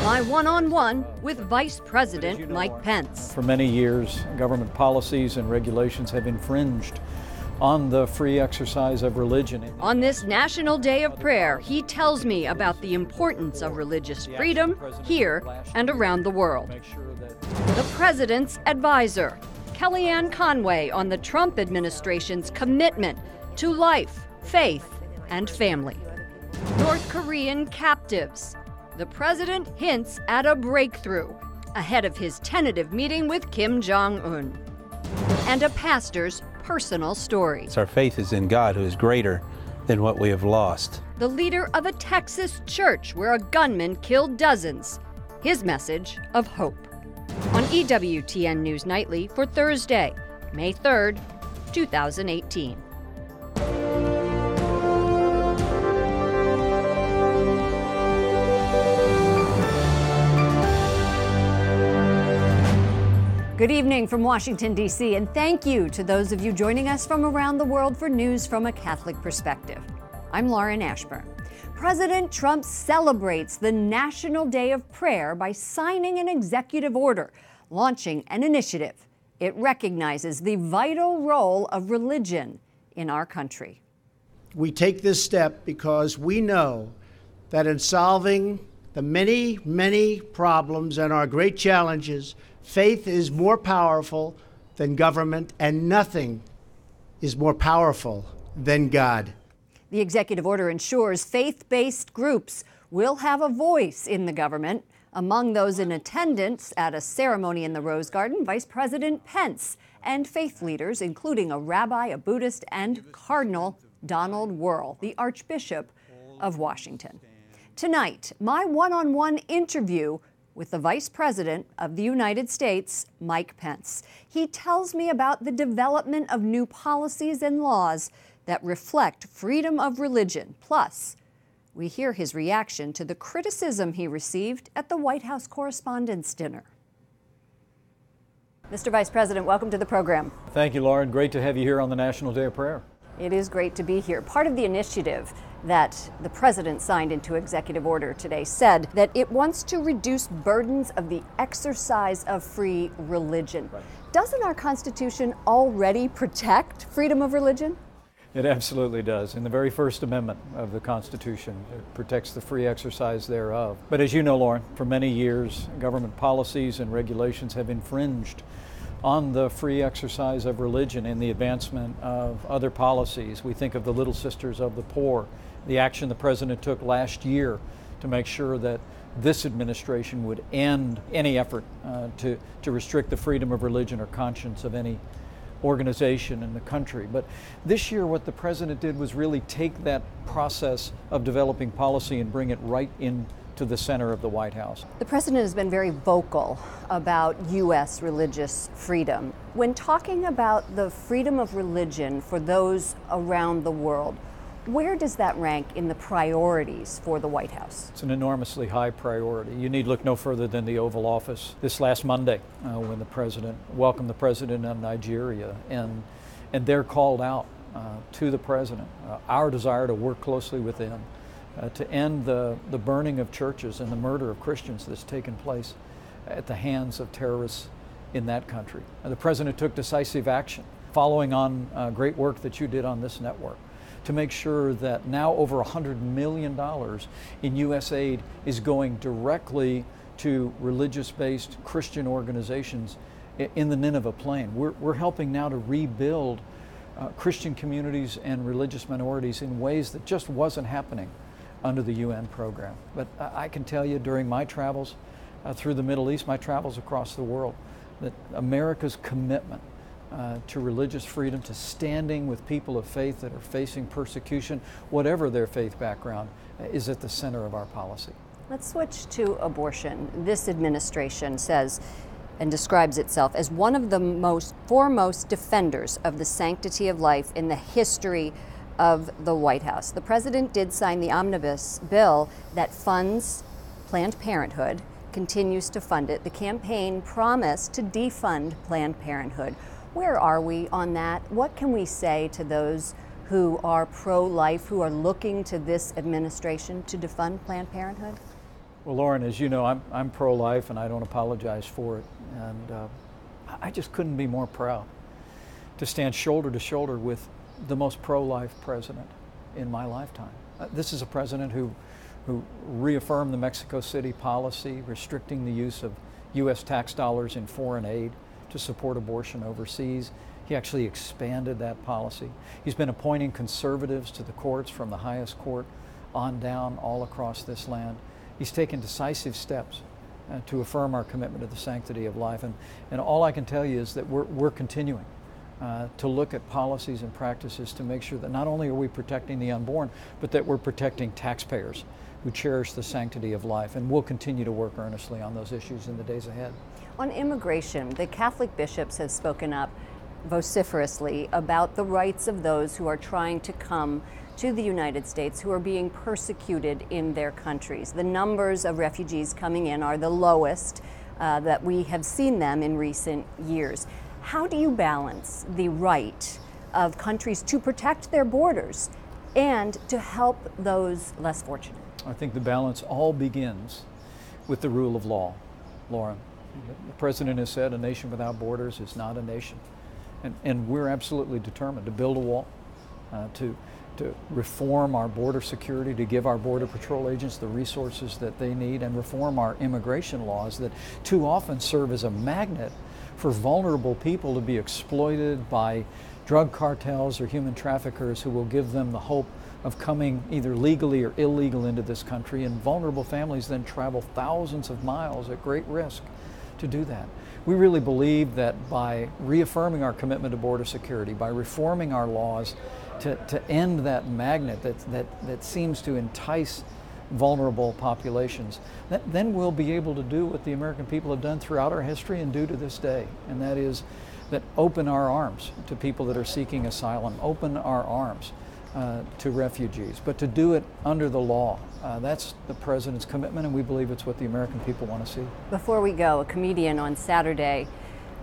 My one-on-one with Vice President Mike Pence. For many years, government policies and regulations have infringed on the free exercise of religion. On this National Day of Prayer, he tells me about the importance of religious freedom here and around the world. The President's advisor, Kellyanne Conway, on the Trump administration's commitment to life, faith, and family. North Korean captives. The President hints at a breakthrough ahead of his tentative meeting with Kim Jong-un. And a pastor's personal story. Our faith is in God, who is greater than what we have lost. The leader of a Texas church where a gunman killed dozens. His message of hope. On EWTN News Nightly for Thursday, May 3rd, 2018. Good evening from Washington, D.C., and thank you to those of you joining us from around the world for news from a Catholic perspective. I'm Lauren Ashburn. President Trump celebrates the National Day of Prayer by signing an executive order, launching an initiative. It recognizes the vital role of religion in our country. We take this step because we know that in solving the many, many problems and our great challenges, faith is more powerful than government, and nothing is more powerful than God. The executive order ensures faith-based groups will have a voice in the government. Among those in attendance at a ceremony in the Rose Garden, Vice President Pence and faith leaders, including a rabbi, a Buddhist, and Cardinal Donald Wuerl, the Archbishop of Washington. Tonight, my one-on-one interview with the Vice President of the United States, Mike Pence. He tells me about the development of new policies and laws that reflect freedom of religion. Plus, we hear his reaction to the criticism he received at the White House Correspondents' Dinner. Mr. Vice President, welcome to the program. Thank you, Lauren. Great to have you here on the National Day of Prayer. It is great to be here. Part of the initiative that the President signed into executive order today said that it wants to reduce burdens of the exercise of free religion. Right. Doesn't our Constitution already protect freedom of religion? It absolutely does. In the very First Amendment of the Constitution, it protects the free exercise thereof. But as you know, Lauren, for many years, government policies and regulations have infringed on the free exercise of religion in the advancement of other policies. We think of the Little Sisters of the Poor, the action the President took last year to make sure that this administration would end any effort to restrict the freedom of religion or conscience of any organization in the country. But this year what the President did was really take that process of developing policy and bring it right into the center of the White House. The President has been very vocal about U.S. religious freedom. When talking about the freedom of religion for those around the world, where does that rank in the priorities for the White House? It's an enormously high priority. You need look no further than the Oval Office this last Monday when the President welcomed the President of Nigeria, and they're called out to the President, our desire to work closely with them to end the burning of churches and the murder of Christians that's taken place at the hands of terrorists in that country. And the President took decisive action following on great work that you did on this network to make sure that now over $100 million in U.S. aid is going directly to religious-based Christian organizations in the Nineveh Plain. We're helping now to rebuild Christian communities and religious minorities in ways that just wasn't happening under the UN program. But I can tell you during my travels through the Middle East, my travels across the world, that America's commitment to religious freedom, to standing with people of faith that are facing persecution, whatever their faith background, is at the center of our policy. Let's switch to abortion. This administration says and describes itself as one of the foremost defenders of the sanctity of life in the history of the White House. The President did sign the omnibus bill that funds Planned Parenthood, continues to fund it. The campaign promised to defund Planned Parenthood. Where are we on that? What can we say to those who are pro-life, who are looking to this administration to defund Planned Parenthood? Well, Lauren, as you know, I'm pro-life and I don't apologize for it. And I just couldn't be more proud to stand shoulder to shoulder with the most pro-life president in my lifetime. This is a president who reaffirmed the Mexico City policy, restricting the use of U.S. tax dollars in foreign aid to support abortion overseas. He actually expanded that policy. He's been appointing conservatives to the courts from the highest court on down all across this land. He's taken decisive steps to affirm our commitment to the sanctity of life. And all I can tell you is that we're continuing to look at policies and practices to make sure that not only are we protecting the unborn, but that we're protecting taxpayers who cherish the sanctity of life. And we'll continue to work earnestly on those issues in the days ahead. On immigration, the Catholic bishops have spoken up vociferously about the rights of those who are trying to come to the United States, who are being persecuted in their countries. The numbers of refugees coming in are the lowest that we have seen them in recent years. How do you balance the right of countries to protect their borders and to help those less fortunate? I think the balance all begins with the rule of law, Lauren. The President has said a nation without borders is not a nation. And we're absolutely determined to build a wall, to reform our border security, to give our Border Patrol agents the resources that they need, and reform our immigration laws that too often serve as a magnet for vulnerable people to be exploited by drug cartels or human traffickers who will give them the hope of coming either legally or illegal into this country, and vulnerable families then travel thousands of miles at great risk to do that. We really believe that by reaffirming our commitment to border security, by reforming our laws to end that magnet that seems to entice vulnerable populations, then we'll be able to do what the American people have done throughout our history and do to this day, and that is that open our arms to people that are seeking asylum, open our arms to refugees, but to do it under the law. That's the President's commitment, and we believe it's what the American people want to see. Before we go, a comedian on Saturday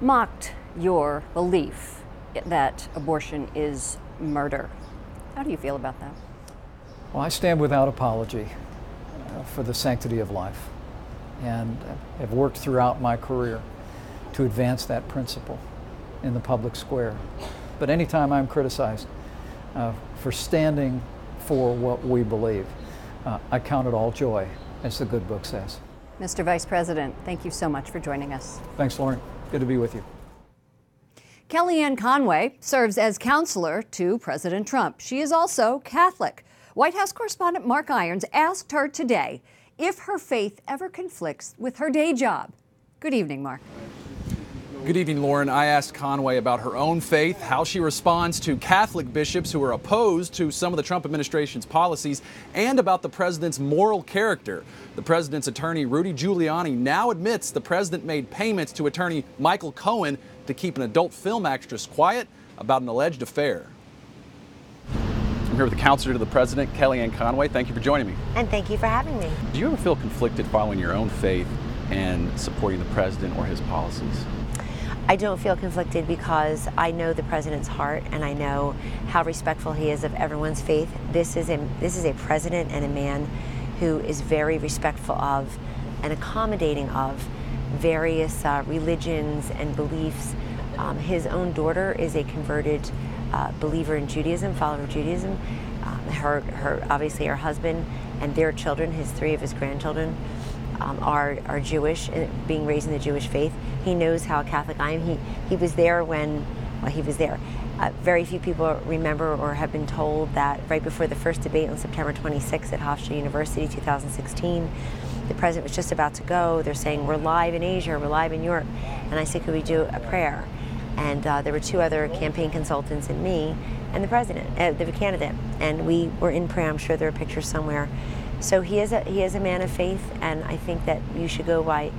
mocked your belief that abortion is murder. How do you feel about that? Well, I stand without apology for the sanctity of life, and have worked throughout my career to advance that principle in the public square. But anytime I'm criticized for standing for what we believe, I count it all joy, as the good book says. Mr. Vice President, thank you so much for joining us. Thanks, Lauren. Good to be with you. Kellyanne Conway serves as counselor to President Trump. She is also Catholic. White House correspondent Mark Irons asked her today if her faith ever conflicts with her day job. Good evening, Mark. Good evening, Lauren. I asked Conway about her own faith, how she responds to Catholic bishops who are opposed to some of the Trump administration's policies, and about the president's moral character. The president's attorney, Rudy Giuliani, now admits the president made payments to attorney Michael Cohen to keep an adult film actress quiet about an alleged affair. I'm here with the counselor to the president, Kellyanne Conway. Thank you for joining me. And thank you for having me. Do you ever feel conflicted following your own faith and supporting the president or his policies? I don't feel conflicted because I know the president's heart, and I know how respectful he is of everyone's faith. This is a president and a man who is very respectful of and accommodating of various religions and beliefs. His own daughter is a converted believer in Judaism, follower of Judaism. Obviously her husband and their children, three of his grandchildren, are Jewish, being raised in the Jewish faith. He knows how Catholic I am. He was there when he was there. Very few people remember or have been told that right before the first debate on September 26th at Hofstra University, 2016, the president was just about to go. They're saying, we're live in Asia, we're live in Europe. And I said, could we do a prayer? And there were two other campaign consultants and me and the president, the candidate. And we were in prayer. I'm sure there are pictures somewhere. So he is a man of faith, and I think that you should go by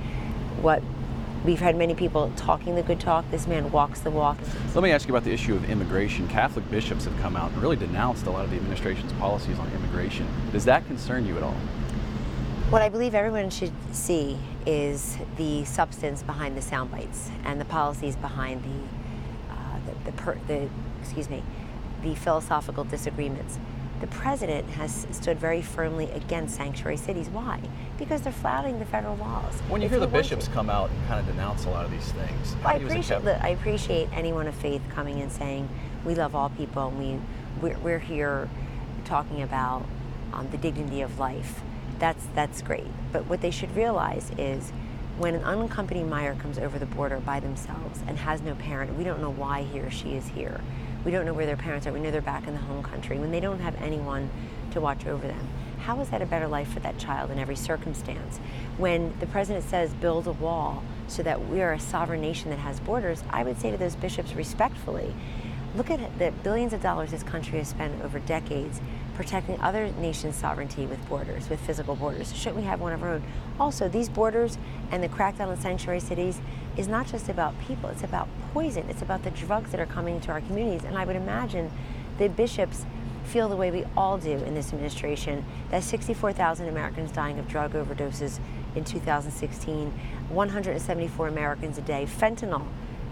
what we've had many people talking the good talk. This man walks the walk. Let me ask you about the issue of immigration. Catholic bishops have come out and really denounced a lot of the administration's policies on immigration. Does that concern you at all? What I believe everyone should see is the substance behind the sound bites and the policies behind the philosophical disagreements. The president has stood very firmly against sanctuary cities. Why? Because they're flouting the federal laws. When you hear the bishops come out and kind of denounce a lot of these things, I appreciate anyone of faith coming and saying, we love all people, and we're here talking about the dignity of life. That's great. But what they should realize is when an unaccompanied minor comes over the border by themselves and has no parent, we don't know why he or she is here. We don't know where their parents are. We know they're back in the home country. When they don't have anyone to watch over them, how is that a better life for that child in every circumstance? When the president says build a wall so that we are a sovereign nation that has borders, I would say to those bishops respectfully, look at the billions of dollars this country has spent over decades protecting other nations' sovereignty with borders, with physical borders. Shouldn't we have one of our own? Also, these borders and the crackdown on sanctuary cities is not just about people, it's about poison. It's about the drugs that are coming to our communities. And I would imagine the bishops feel the way we all do in this administration, that 64,000 Americans dying of drug overdoses in 2016, 174 Americans a day, fentanyl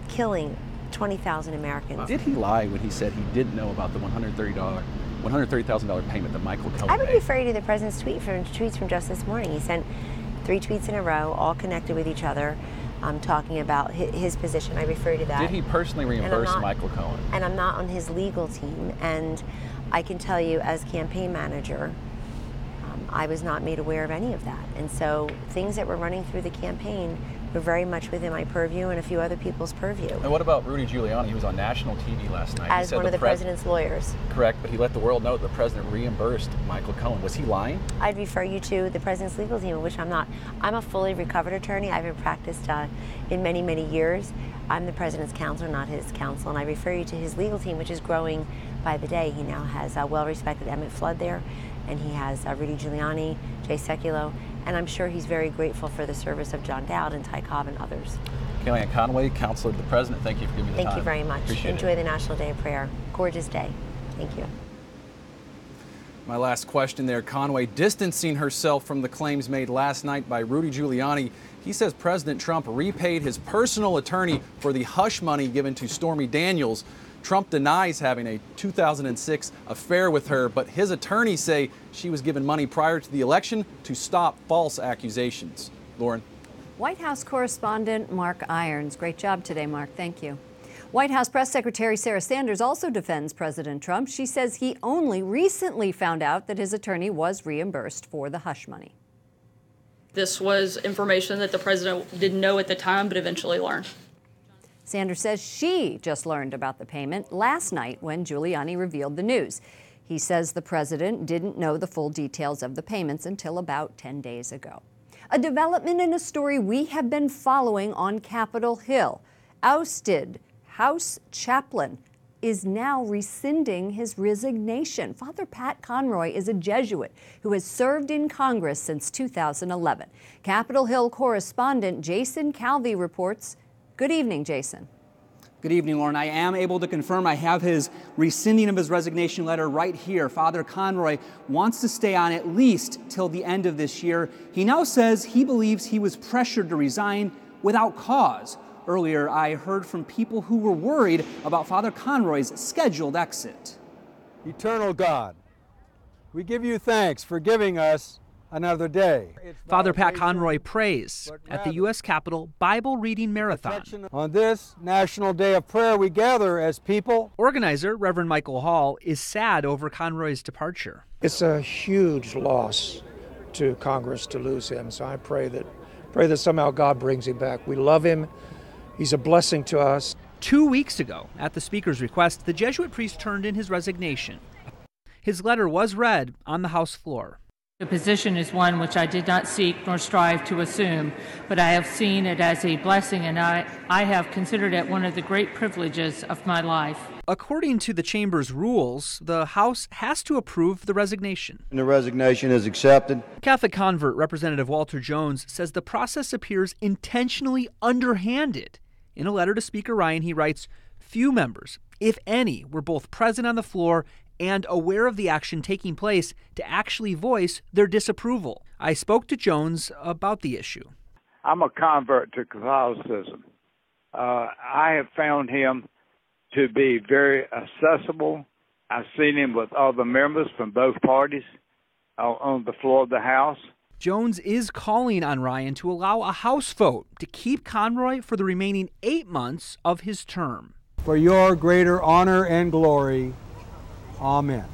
killing 20,000 Americans. Did he lie when he said he didn't know about the $130,000 payment that Michael Cohen I would made? refer you to the president's tweets from just this morning. He sent 3 tweets in a row, all connected with each other, talking about his position. I refer you to that. Did he personally reimburse Michael Cohen? And I'm not on his legal team, and I can tell you as campaign manager, I was not made aware of any of that. And so things that were running through the campaign were very much within my purview and a few other people's purview. And what about Rudy Giuliani? He was on national TV last night. As one of the president's lawyers. Correct, but he let the world know that the president reimbursed Michael Cohen. Was he lying? I'd refer you to the president's legal team, which I'm not. I'm a fully recovered attorney. I haven't practiced in many, many years. I'm the president's counselor, not his counsel, and I refer you to his legal team, which is growing by the day. He now has well-respected Emmett Flood there, and he has Rudy Giuliani, Jay Sekulow, and I'm sure he's very grateful for the service of John Dowd and Ty Cobb and others. Kellyanne Conway, counselor to the president, thank you for giving me the time. Thank you very much. Appreciate Enjoy it. the National Day of Prayer. Gorgeous day. Thank you. My last question there, Conway distancing herself from the claims made last night by Rudy Giuliani. He says President Trump repaid his personal attorney for the hush money given to Stormy Daniels. Trump denies having a 2006 affair with her, but his attorneys say she was given money prior to the election to stop false accusations. Lauren. White House correspondent Mark Irons. Great job today, Mark. Thank you. White House Press Secretary Sarah Sanders also defends President Trump. She says he only recently found out that his attorney was reimbursed for the hush money. This was information that the president didn't know at the time, but eventually learned. Sanders says she just learned about the payment last night when Giuliani revealed the news. He says the president didn't know the full details of the payments until about 10 days ago. A development in a story we have been following on Capitol Hill. Ousted House chaplain is now rescinding his resignation. Father Pat Conroy is a Jesuit who has served in Congress since 2011. Capitol Hill correspondent Jason Calvi reports. Good evening, Jason. Good evening, Lauren. I am able to confirm I have his rescinding of his resignation letter right here. Father Conroy wants to stay on at least till the end of this year. He now says he believes he was pressured to resign without cause. Earlier, I heard from people who were worried about Father Conroy's scheduled exit. Eternal God, we give you thanks for giving us another day. Father Pat Conroy prays at the U.S. Capitol Bible Reading Marathon. On this National Day of Prayer, we gather as people. Organizer Reverend Michael Hall is sad over Conroy's departure. It's a huge loss to Congress to lose him, so I pray that somehow God brings him back. We love him. He's a blessing to us. 2 weeks ago, at the Speaker's request, the Jesuit priest turned in his resignation. His letter was read on the House floor. The position is one which I did not seek nor strive to assume, but I have seen it as a blessing, and I have considered it one of the great privileges of my life. According to the Chamber's rules, the House has to approve the resignation. And the resignation is accepted. Catholic convert Representative Walter Jones says the process appears intentionally underhanded. In a letter to Speaker Ryan, he writes, "Few members, if any, were both present on the floor and aware of the action taking place to actually voice their disapproval." I spoke to Jones about the issue. I'm a convert to Catholicism. I have found him to be very accessible, I've seen him with other members from both parties on the floor of the House. Jones is calling on Ryan to allow a House vote to keep Conroy for the remaining 8 months of his term. For your greater honor and glory. Amen.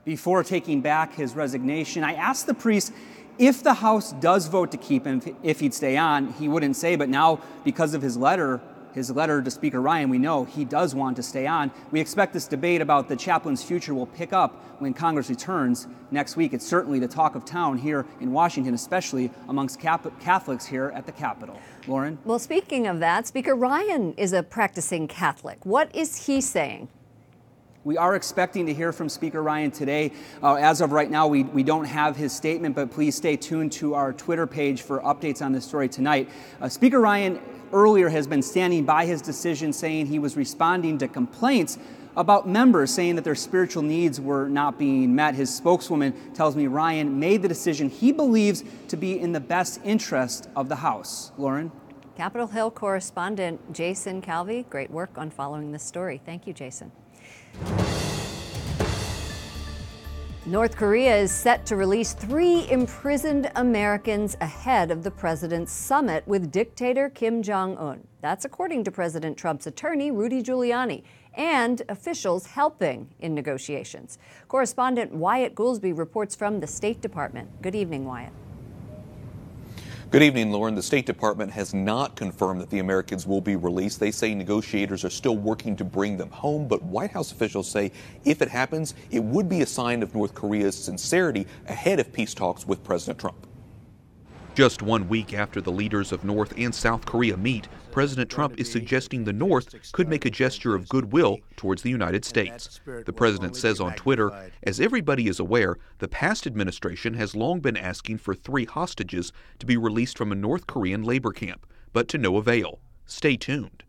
Before taking back his resignation, I asked the priest if the House does vote to keep him, if he'd stay on. He wouldn't say, but now because of his letter to Speaker Ryan, we know he does want to stay on. We expect this debate about the chaplain's future will pick up when Congress returns next week. It's certainly the talk of town here in Washington, especially amongst Catholics here at the Capitol. Lauren? Well, speaking of that, Speaker Ryan is a practicing Catholic. What is he saying? We are expecting to hear from Speaker Ryan today. As of right now, we don't have his statement, but please stay tuned to our Twitter page for updates on this story tonight. Speaker Ryan earlier has been standing by his decision, saying he was responding to complaints about members saying that their spiritual needs were not being met. His spokeswoman tells me Ryan made the decision he believes to be in the best interest of the House. Lauren? Capitol Hill correspondent Jason Calvi, great work on following this story. Thank you, Jason. North Korea is set to release 3 imprisoned Americans ahead of the president's summit with dictator Kim Jong-un. That's according to President Trump's attorney, Rudy Giuliani, and officials helping in negotiations. Correspondent Wyatt Goolsby reports from the State Department. Good evening, Wyatt. Good evening, Lauren. The State Department has not confirmed that the Americans will be released. They say negotiators are still working to bring them home, but White House officials say if it happens, it would be a sign of North Korea's sincerity ahead of peace talks with President Trump. Just 1 week after the leaders of North and South Korea meet, President Trump is suggesting the North could make a gesture of goodwill towards the United States. The president says on Twitter, as everybody is aware, the past administration has long been asking for 3 hostages to be released from a North Korean labor camp, but to no avail. Stay tuned.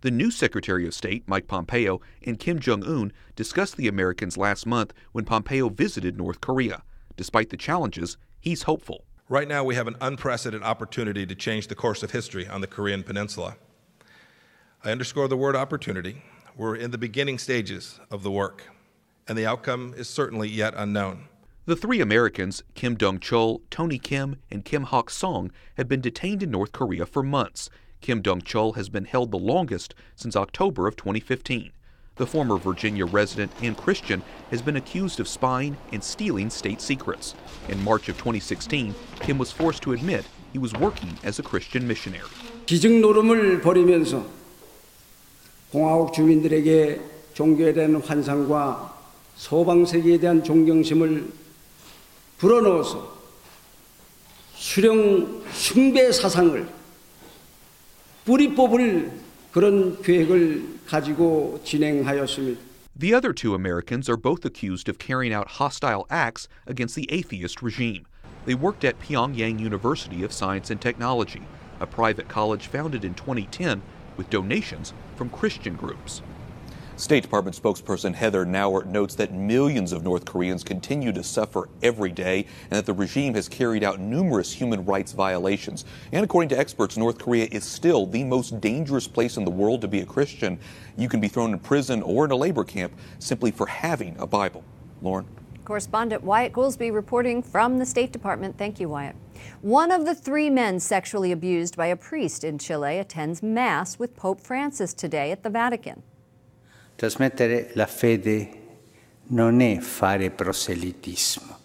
The new Secretary of State, Mike Pompeo, and Kim Jong-un discussed the Americans last month when Pompeo visited North Korea. Despite the challenges, he's hopeful. Right now, we have an unprecedented opportunity to change the course of history on the Korean Peninsula. I underscore the word opportunity. We're in the beginning stages of the work, and the outcome is certainly yet unknown. The 3 Americans, Kim Dong-chul, Tony Kim, and Kim Hak-song, have been detained in North Korea for months. Kim Dong-chul has been held the longest since October of 2015. The former Virginia resident and Christian has been accused of spying and stealing state secrets. In March of 2016, Kim was forced to admit he was working as a Christian missionary. 기증 노름을 벌이면서 공화국 주민들에게 종교에 대한 환상과 서방 세계에 대한 존경심을 불어넣어서 수령 숭배 사상을 뿌리 뽑을 그런 계획을 가지고 진행하였습니다. The other 2 Americans are both accused of carrying out hostile acts against the atheist regime. They worked at Pyongyang University of Science and Technology, a private college founded in 2010 with donations from Christian groups. State Department spokesperson Heather Nauert notes that millions of North Koreans continue to suffer every day and that the regime has carried out numerous human rights violations. And according to experts, North Korea is still the most dangerous place in the world to be a Christian. You can be thrown in prison or in a labor camp simply for having a Bible. Lauren? Correspondent Wyatt Goolsby reporting from the State Department. Thank you, Wyatt. One of the 3 men sexually abused by a priest in Chile attends Mass with Pope Francis today at the Vatican. Trasmettere la fede non è fare proselitismo.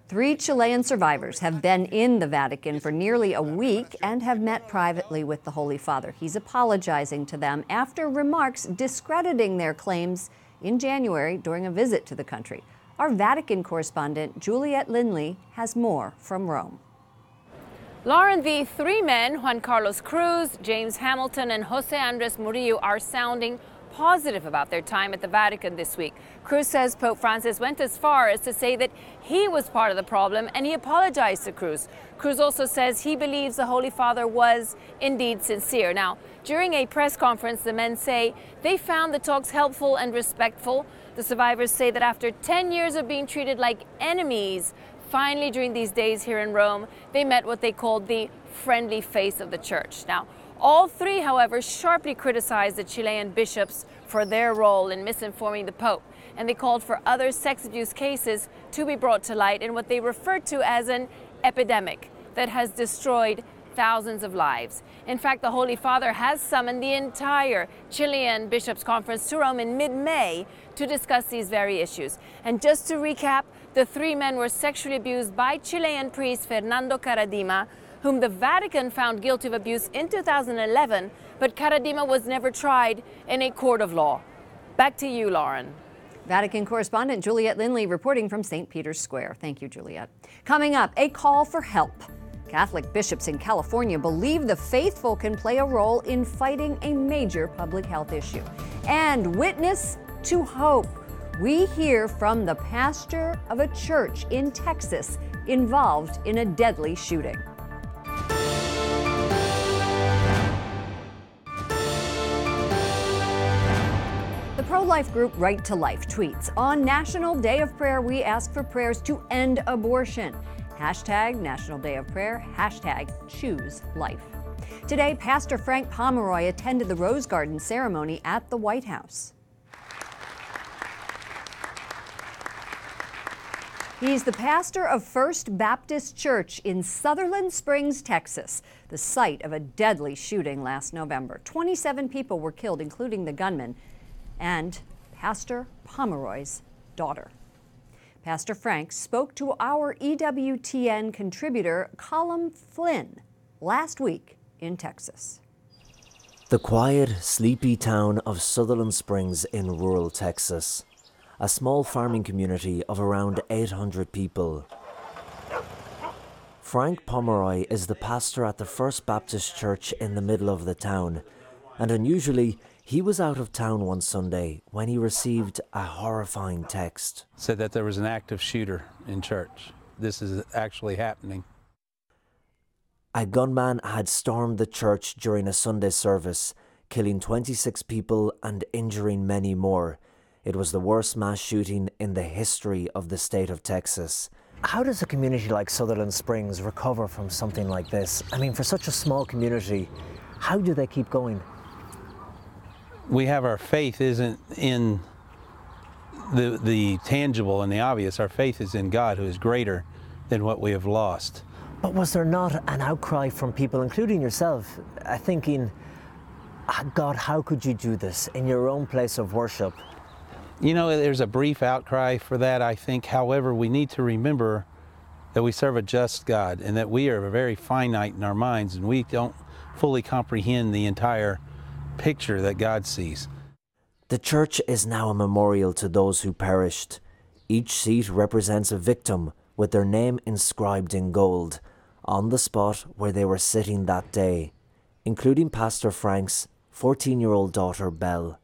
3 Chilean survivors have been in the Vatican for nearly a week and have met privately with the Holy Father. He's apologizing to them after remarks discrediting their claims in January during a visit to the country. Our Vatican correspondent, Juliette Lindley, has more from Rome. Lauren, the 3 men, Juan Carlos Cruz, James Hamilton, and Jose Andres Murillo, are sounding positive about their time at the Vatican this week. Cruz says Pope Francis went as far as to say that he was part of the problem, and he apologized to Cruz. Cruz also says he believes the Holy Father was indeed sincere. Now, during a press conference, the men say they found the talks helpful and respectful. The survivors say that after 10 years of being treated like enemies, finally during these days here in Rome, they met what they called the friendly face of the church. Now, all three, however, sharply criticized the Chilean bishops for their role in misinforming the Pope, and they called for other sex abuse cases to be brought to light in what they referred to as an epidemic that has destroyed thousands of lives. In fact, the Holy Father has summoned the entire Chilean Bishops' Conference to Rome in mid-May to discuss these very issues. And just to recap, the three men were sexually abused by Chilean priest Fernando Caradima, whom the Vatican found guilty of abuse in 2011, but Caradima was never tried in a court of law. Back to you, Lauren. Vatican correspondent Juliette Lindley reporting from St. Peter's Square. Thank you, Juliette. Coming up, a call for help. Catholic bishops in California believe the faithful can play a role in fighting a major public health issue. And witness to hope. We hear from the pastor of a church in Texas involved in a deadly shooting. The pro-life group Right to Life tweets, on National Day of Prayer, we ask for prayers to end abortion. Hashtag National Day of Prayer, hashtag Choose Life. Today, Pastor Frank Pomeroy attended the Rose Garden ceremony at the White House. He's the pastor of First Baptist Church in Sutherland Springs, Texas, the site of a deadly shooting last November. 27 people were killed, including the gunman and Pastor Pomeroy's daughter. Pastor Frank spoke to our EWTN contributor, Colin Flynn, last week in Texas. The quiet, sleepy town of Sutherland Springs in rural Texas, a small farming community of around 800 people. Frank Pomeroy is the pastor at the First Baptist Church in the middle of the town, and unusually, he was out of town one Sunday when he received a horrifying text. Said that there was an active shooter in church. This is actually happening. A gunman had stormed the church during a Sunday service, killing 26 people and injuring many more. It was the worst mass shooting in the history of the state of Texas. How does a community like Sutherland Springs recover from something like this? I mean, for such a small community, how do they keep going? We have our faith isn't in the tangible and the obvious. Our faith is in God, who is greater than what we have lost. But was there not an outcry from people, including yourself, thinking, God, how could you do this in your own place of worship? You know, there's a brief outcry for that, I think. However, we need to remember that we serve a just God and that we are very finite in our minds and we don't fully comprehend the entire picture that God sees. The church is now a memorial to those who perished. Each seat represents a victim with their name inscribed in gold on the spot where they were sitting that day, including Pastor Frank's 14-year-old daughter, Belle.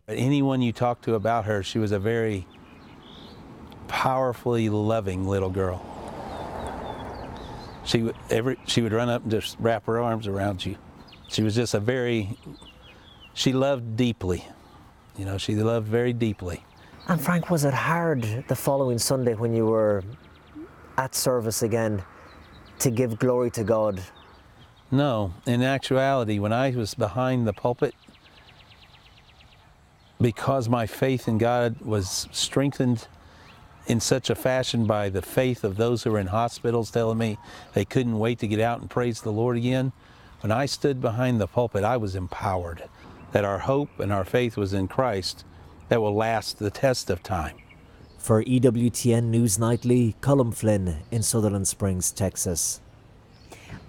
Anyone you talk to about her, she was a very powerfully loving little girl. She would run up and just wrap her arms around you. She was just she loved deeply. You know, she loved very deeply. And Frank, was it hard the following Sunday when you were at service again to give glory to God? No, in actuality, when I was behind the pulpit, because my faith in God was strengthened in such a fashion by the faith of those who were in hospitals telling me they couldn't wait to get out and praise the Lord again, when I stood behind the pulpit, I was empowered that our hope and our faith was in Christ that will last the test of time. For EWTN News Nightly, Colin Flynn in Sutherland Springs, Texas.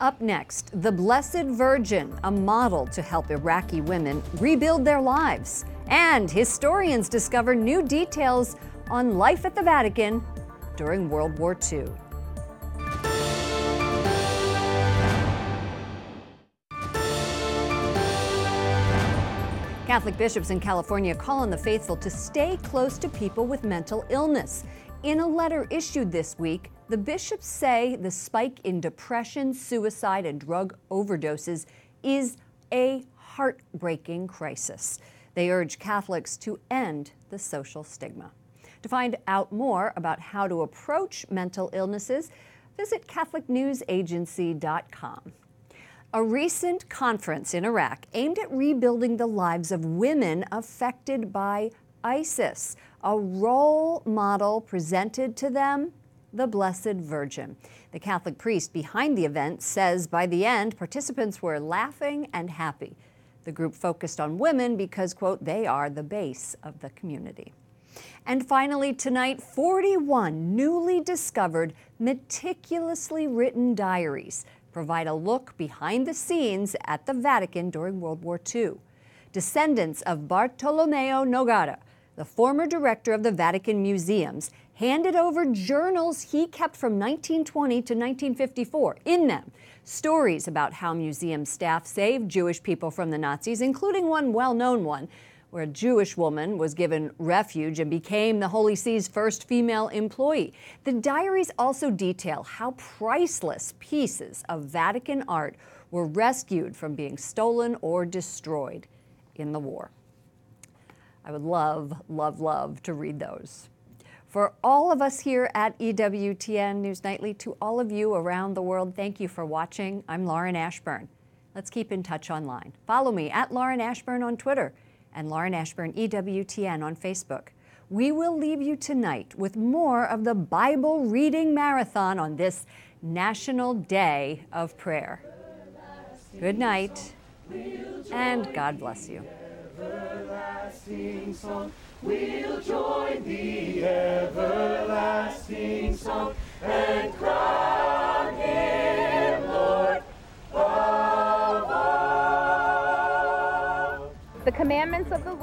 Up next, the Blessed Virgin, a model to help Iraqi women rebuild their lives. And historians discover new details on life at the Vatican during World War II. Catholic bishops in California call on the faithful to stay close to people with mental illness. In a letter issued this week, the bishops say the spike in depression, suicide, and drug overdoses is a heartbreaking crisis. They urge Catholics to end the social stigma. To find out more about how to approach mental illnesses, visit CatholicNewsAgency.com. A recent conference in Iraq aimed at rebuilding the lives of women affected by ISIS. A role model presented to them, the Blessed Virgin. The Catholic priest behind the event says by the end, participants were laughing and happy. The group focused on women because, quote, they are the base of the community. And finally tonight, 41 newly discovered, meticulously written diaries provide a look behind the scenes at the Vatican during World War II. Descendants of Bartolomeo Nogara, the former director of the Vatican Museums, handed over journals he kept from 1920 to 1954. In them, stories about how museum staff saved Jewish people from the Nazis, including one well-known one, where a Jewish woman was given refuge and became the Holy See's first female employee. The diaries also detail how priceless pieces of Vatican art were rescued from being stolen or destroyed in the war. I would love, love, love to read those. For all of us here at EWTN News Nightly, to all of you around the world, thank you for watching. I'm Lauren Ashburn. Let's keep in touch online. Follow me at Lauren Ashburn on Twitter and Lauren Ashburn EWTN on Facebook. We will leave you tonight with more of the Bible reading marathon on this National Day of Prayer. Good night, and God bless you. Everlasting song, we'll join the everlasting song and crown him Lord of all. The commandments of the